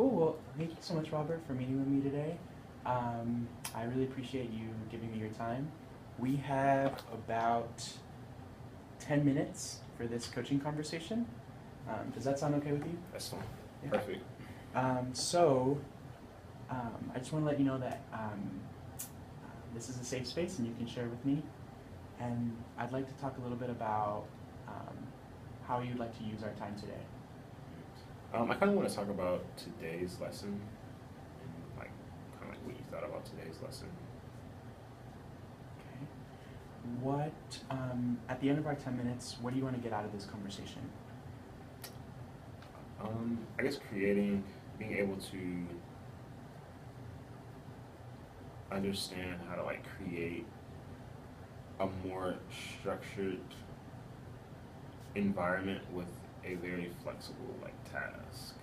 Cool. Well, thank you so much, Robert, for meeting with me today. I really appreciate you giving me your time. We have about 10 minutes for this coaching conversation. Does that sound okay with you? That's fine. Yeah. Perfect. I just want to let you know that this is a safe space and you can share with me. And I'd like to talk a little bit about how you'd like to use our time today. I kind of want to talk about today's lesson and kind of like what you thought about today's lesson. Okay. At the end of our 10 minutes, what do you want to get out of this conversation? I guess being able to understand how to create a more structured environment with a very flexible task.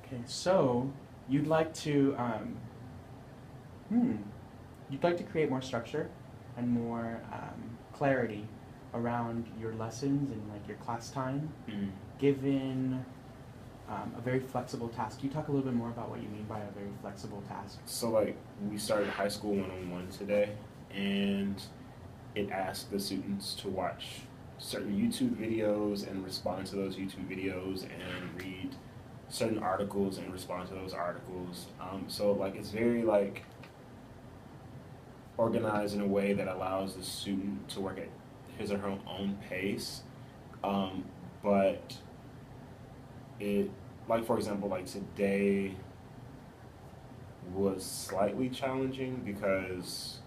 Okay, so you'd like to create more structure and more clarity around your lessons and your class time, given a very flexible task. Can you talk a little bit more about what you mean by a very flexible task? So we started high school 101 today, and it asked the students to watch certain YouTube videos and respond to those YouTube videos and read certain articles and respond to those articles. So it's very organized in a way that allows the student to work at his or her own pace, but it, for example, today was slightly challenging because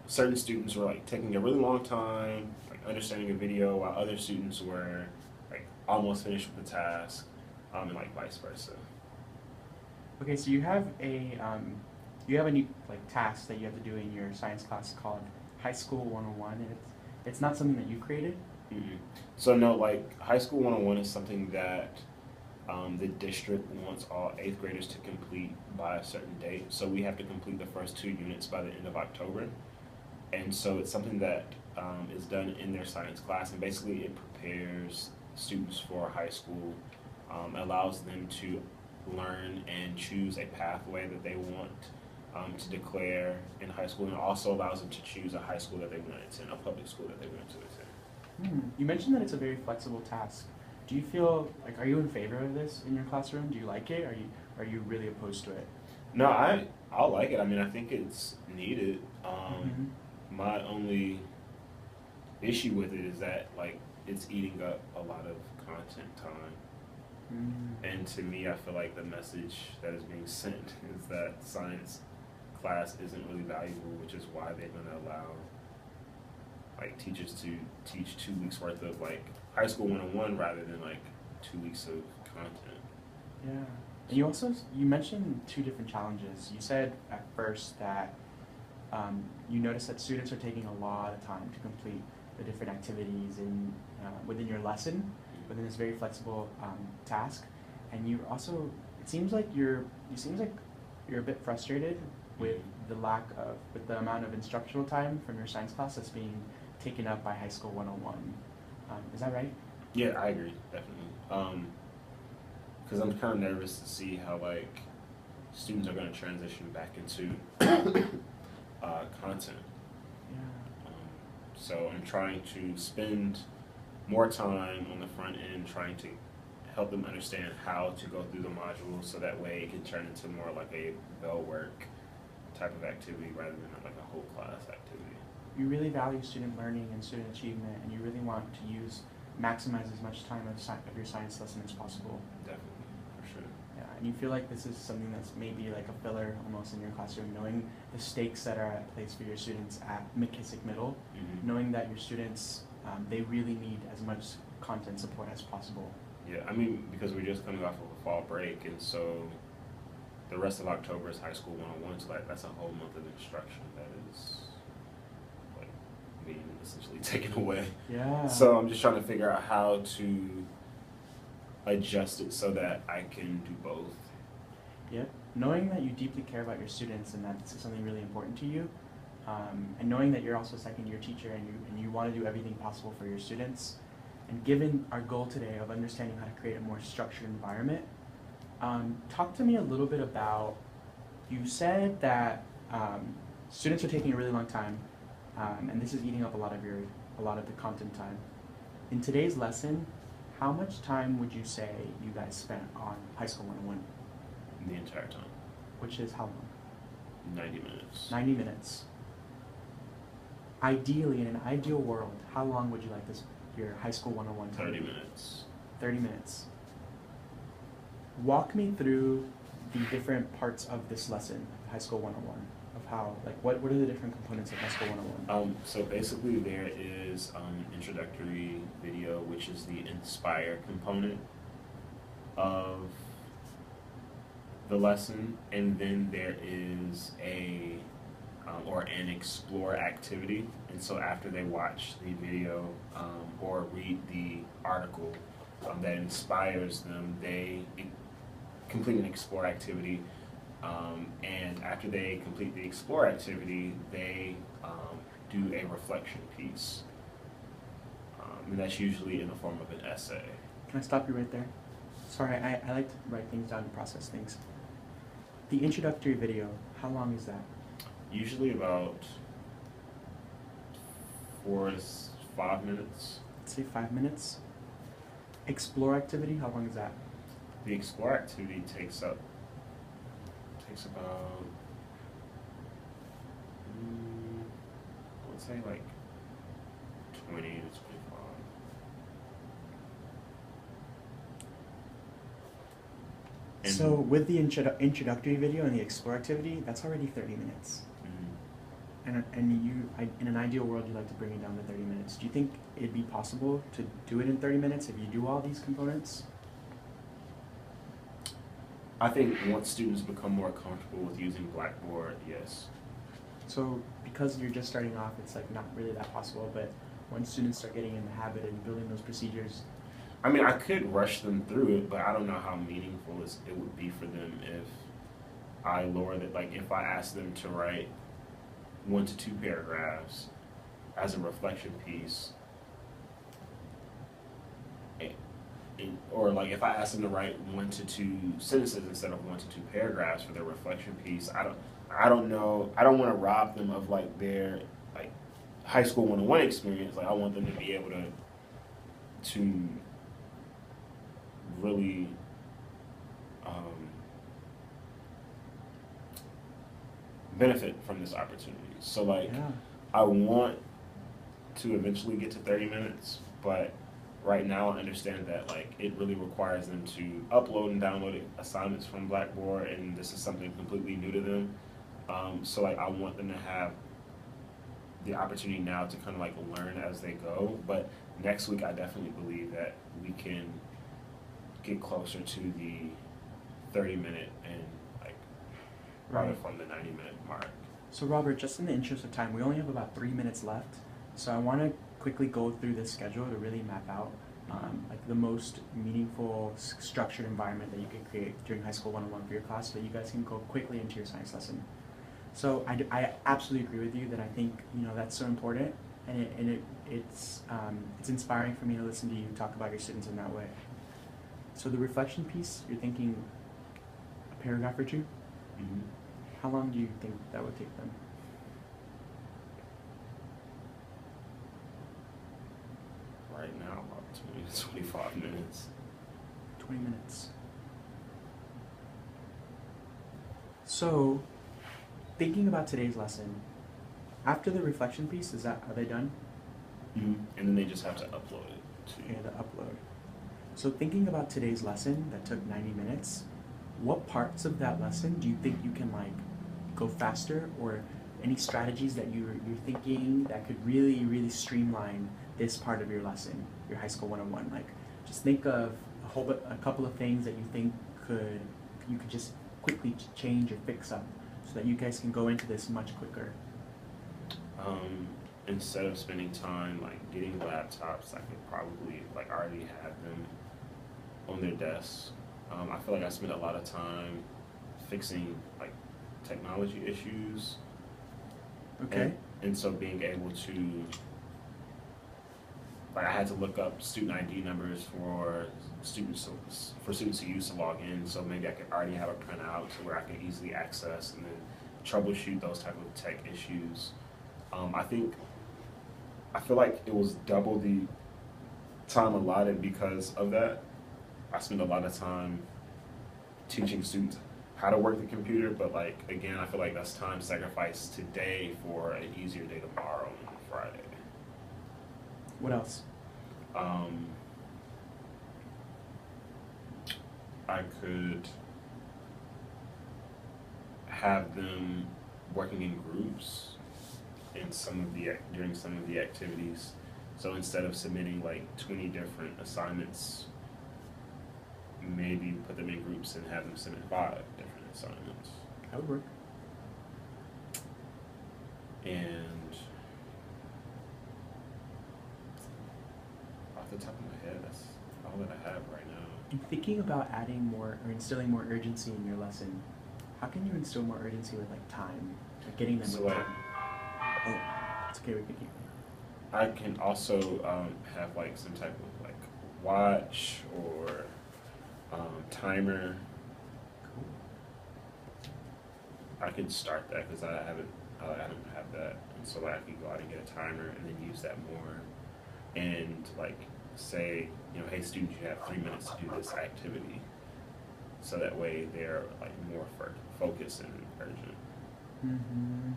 certain students were taking a really long time understanding a video, while other students were almost finished with the task, and vice versa. Okay, so you have a new task that you have to do in your science class called High School 101, and it's not something that you created? Mm-hmm. So no, High School 101 is something that the district wants all 8th graders to complete by a certain date. So we have to complete the first 2 units by the end of October. And so it's something that is done in their science class, and basically it prepares students for high school, allows them to learn and choose a pathway that they want to declare in high school, and also allows them to choose a high school that they want to attend, a public school that they want to attend. You mentioned that it's a very flexible task. Do you feel are you in favor of this in your classroom? Do you like it? Are you really opposed to it? No, I'll like it. I mean, I think it's needed. My only issue with it is that it's eating up a lot of content time. And to me, I feel like the message that is being sent is that science class isn't really valuable, which is why they're going to allow teachers to teach 2 weeks worth of high school 101 rather than 2 weeks of content. Yeah. And you mentioned 2 different challenges. You said at first that you noticed that students are taking a lot of time to complete the different activities within your lesson, within this very flexible task, and you also it seems like you're a bit frustrated with the amount of instructional time from your science class that's being taken up by High School 101. Is that right? Yeah, I agree, definitely. Because I'm kind of nervous to see how students are going to transition back into content. Yeah. So I'm trying to spend more time on the front end trying to help them understand how to go through the modules, so that way it can turn into more a bell work type of activity rather than a whole class activity. You really value student learning and student achievement, and you really want to maximize as much time of your science lesson as possible. Definitely, for sure. Yeah, and you feel like this is something that's maybe a filler almost in your classroom, knowing the stakes that are at place for your students at McKissick Middle, knowing that your students, they really need as much content support as possible. Yeah, I mean, because we're just coming off of a fall break, and so the rest of October is High School 101, so that's a whole month of instruction that is being essentially taken away. Yeah. So I'm just trying to figure out how to adjust it so that I can do both. Yep. knowing that you deeply care about your students and that's something really important to you, and knowing that you're also a second-year teacher and you want to do everything possible for your students, and given our goal today of understanding how to create a more structured environment, talk to me a little bit about, you said that students are taking a really long time, and this is eating up a lot of the content time. In today's lesson, how much time would you say you guys spent on High School 101? The entire time. Which is how long? 90 minutes. 90 minutes. Ideally, in an ideal world, how long would you like your High School 101 time? 30 minutes. 30 minutes. Walk me through the different parts of this lesson, High School 101, of how, like, what are the different components of High School 101? So basically there is an introductory video, which is the inspire component of the lesson, and then there is an explore activity. And so after they watch the video or read the article that inspires them, they complete an explore activity. And after they complete the explore activity, they do a reflection piece. And that's usually in the form of an essay. Can I stop you right there? Sorry, I like to write things down and process things. The introductory video, how long is that? Usually about 4 to 5 minutes. Let's say 5 minutes. Explore activity, how long is that? The explore activity takes about I would say like 20 to 25. And so with the introductory video and the explore activity, that's already 30 minutes. Mm-hmm. And in an ideal world, you'd like to bring it down to 30 minutes. Do you think it'd be possible to do it in 30 minutes if you do all these components? I think once students become more comfortable with using Blackboard, yes. So because you're just starting off, it's like not really that possible, but once students start getting in the habit and building those procedures. I mean, I could rush them through it, but I don't know how meaningful it would be for them if I lower that. Like if I ask them to write 1 to 2 paragraphs as a reflection piece, or like if I ask them to write 1 to 2 sentences instead of 1 to 2 paragraphs for their reflection piece, I don't know. I don't want to rob them of like their like High School 101 experience. Like I want them to be able to really benefit from this opportunity. So like I want to eventually get to 30 minutes, but right now I understand that like it really requires them to upload and download assignments from Blackboard, and this is something completely new to them. So like I want them to have the opportunity now to kind of like learn as they go, but next week I definitely believe that we can get closer to the 30-minute and like rather from the 90-minute mark. So Robert, just in the interest of time, we only have about 3 minutes left, so I want to quickly go through this schedule to really map out like the most meaningful, structured environment that you can create during High School 101 for your class, so that you guys can go quickly into your science lesson. So I absolutely agree with you that I think that's so important, and it's inspiring for me to listen to you talk about your students in that way. So the reflection piece, you're thinking a paragraph or 2? Mm-hmm. How long do you think that would take them? Right now, about 20 to 25 minutes. 20 minutes. So, thinking about today's lesson, after the reflection piece, are they done? Mm-hmm. And then they just have to upload it. Okay, the upload. So thinking about today's lesson that took 90 minutes, what parts of that lesson do you think you can like go faster, or any strategies that you're thinking that could really streamline this part of your lesson, your High School 101? Like, just think of a couple of things that you think you could just quickly change or fix up, so that you guys can go into this much quicker. Instead of spending time like getting laptops, I could probably like already have them on their desks. I feel like I spend a lot of time fixing like technology issues. Okay. And so being able to, like, I had to look up student ID numbers for students to use to log in. So maybe I could already have a printout to where I can easily access and then troubleshoot those type of tech issues. I feel like it was double the time allotted because of that. I spend a lot of time teaching students how to work the computer, but like again, I feel like that's time sacrificed today for an easier day tomorrow on Friday. What else? I could have them working in groups in during some of the activities. So instead of submitting like 20 different assignments, maybe put them in groups and have them submit 5 different assignments. That would work. And off the top of my head, that's all that I have right now. In thinking about adding more or instilling more urgency in your lesson, how can you instill more urgency with like time, like getting them So with like, time? Oh, it's okay. We can keep. I can also have like some type of like watch or timer. Cool. I could start that because I don't have that, and so like, I could go out and get a timer and then use that more, and like say, you know, hey students, you have 3 minutes to do this activity, so that way they're like more focused and urgent. Mm-hmm.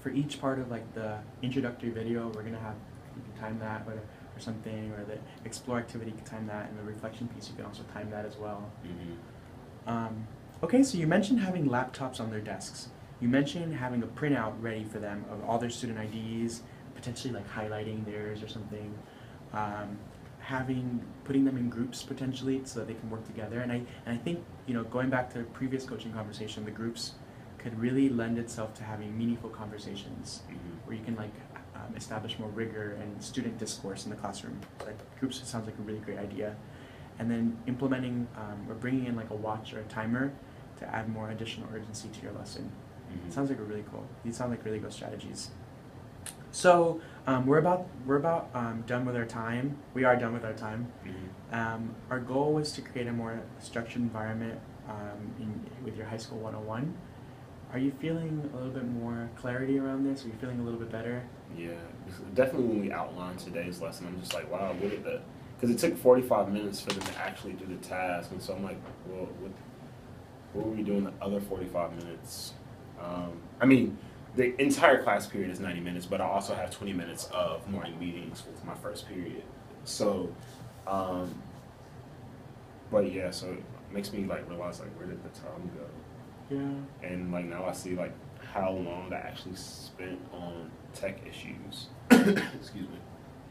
For each part of like the introductory video, we're gonna have, you can time that or something, or the explore activity, you can time that, and the reflection piece, you can also time that as well. Mm-hmm. Okay, so you mentioned having laptops on their desks. You mentioned having a printout ready for them of all their student IDs, potentially like highlighting theirs or something. Putting them in groups potentially so that they can work together. And I think, you know, going back to the previous coaching conversation, the groups could really lend itself to having meaningful conversations where you can like establish more rigor and student discourse in the classroom. Like groups sounds like a really great idea. And then implementing or bringing in like a watch or a timer to add more additional urgency to your lesson. It sounds like these sound like really good strategies. So we're about done with our time. We are done with our time. Our goal was to create a more structured environment with your high school 101. Are you feeling a little bit more clarity around this? Are you feeling a little bit better? Yeah, definitely when we outlined today's lesson, I'm just like, wow, look at that. Because it took 45 minutes for them to actually do the task, and so I'm like, well, what were we doing the other 45 minutes? I mean, the entire class period is 90 minutes, but I also have 20 minutes of morning meetings with my first period. So, but yeah, so it makes me like realize like, where did the time go? Yeah. And like now I see like how long I actually spent on tech issues. Excuse me.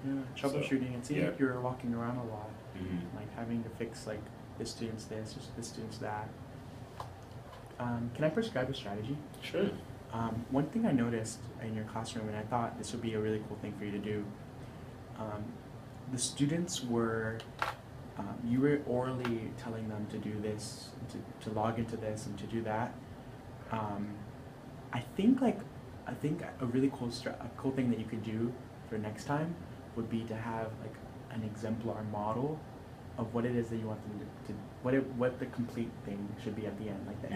Yeah, troubleshooting. It seems yeah. like you're walking around a lot, Mm-hmm. like having to fix like this student's this, or this student's that. Can I prescribe a strategy? Sure. One thing I noticed in your classroom, and I thought this would be a really cool thing for you to do, the students were, you were orally telling them to do this, to log into this, and to do that. I think a really cool thing that you could do for next time would be to have like an exemplar model of what it is that you want them to what the complete thing should be at the end, like the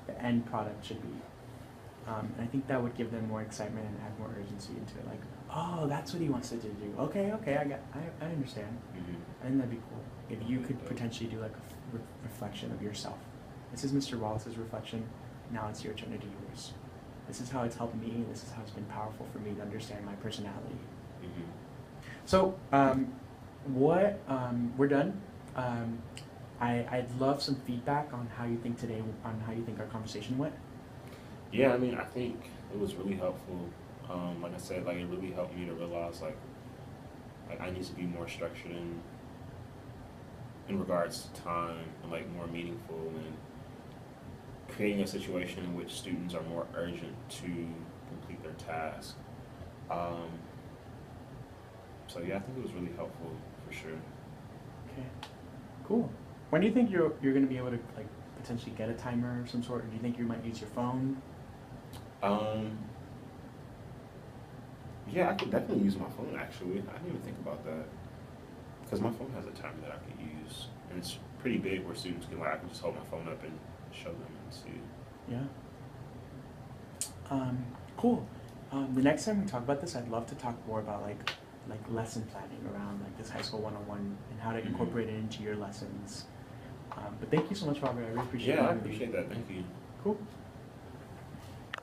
the end product should be. And I think that would give them more excitement and add more urgency into it. Like, oh, that's what he wants it to do. Okay, I understand. I think that'd be cool if you could potentially do like a reflection of yourself. This is Mr. Wallace's reflection. Now it's your turn to do yours. This is how it's helped me. This is how it's been powerful for me to understand my personality. So, we're done. I'd love some feedback on how you think our conversation went. Yeah, I mean, I think it was really helpful. Like I said, like it really helped me to realize like I need to be more structured in regards to time and like more meaningful and creating a situation in which students are more urgent to complete their task. So yeah, I think it was really helpful for sure. Okay, cool. When do you think you're going to be able to like potentially get a timer of some sort, or do you think you might use your phone? Yeah, I could definitely use my phone actually. I didn't even think about that. Because my phone has a timer that I could use. And it's pretty big where students can, like, I can just hold my phone up and show them and see. Yeah. Cool. The next time we talk about this, I'd love to talk more about like lesson planning around like this high school 101 and how to incorporate it into your lessons. But thank you so much, Robert. I really appreciate it. Yeah, I appreciate that. Thank you. Cool.